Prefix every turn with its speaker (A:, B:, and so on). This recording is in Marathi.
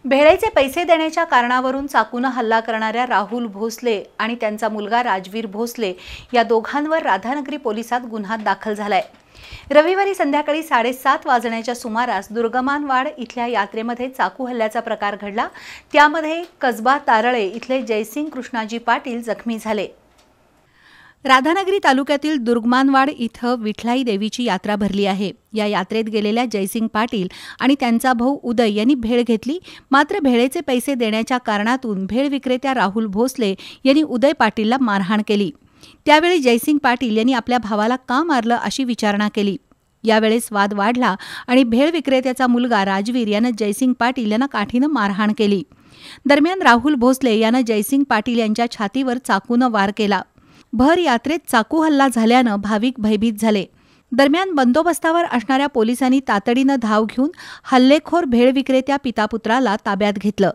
A: भेळेचे पैसे देण्याच्या कारणावरून चाकूने हल्ला करणाऱ्या राहुल भोसले आणि त्यांचा मुलगा राजवीर भोसले या दोघांवर राधानगरी पोलिसात गुन्हा दाखल झालाय। रविवारी संध्याकाळी 7:30 वाजण्याच्या सुमारास दुर्गमानवाड इथल्या यात्रेमध्ये चाकू हल्ल्याचा प्रकार घडला। त्यामध्ये कसबा तारळे इथले जयसिंग कृष्णाजी पाटील जखमी झाले। राधानगरी तालुक्यातील दुर्गमानवाड इथं विठलाई देवीची यात्रा भरली आहे। या यात्रेत गेलेल्या जयसिंग पाटील आणि त्यांचा भाऊ उदय यांनी भेळ घेतली, मात्र भेळेचे पैसे देण्याच्या कारणातून भेळ विक्रेत्या राहुल भोसले यांनी उदय पाटीलला मारहाण केली। त्यावेळी जयसिंग पाटील यांनी आपल्या भावाला का मारलं अशी विचारणा केली। यावेळेस वाद वाढला आणि भेळ विक्रेत्याचा मुलगा राजवीर यानं जयसिंग पाटील यांना काठीनं मारहाण केली। दरम्यान राहुल भोसले यानं जयसिंग पाटील यांच्या छातीवर चाकूनं वार केला। भर यात्रेत चाकू हल्ला झाल्यानं भाविक भयभीत झाले। दरम्यान बंदोबस्तावर असणाऱ्या पोलिसांनी तातडीनं धाव घेऊन हल्लेखोर भेळ विक्रेत्या पितापुत्राला ताब्यात घेतलं।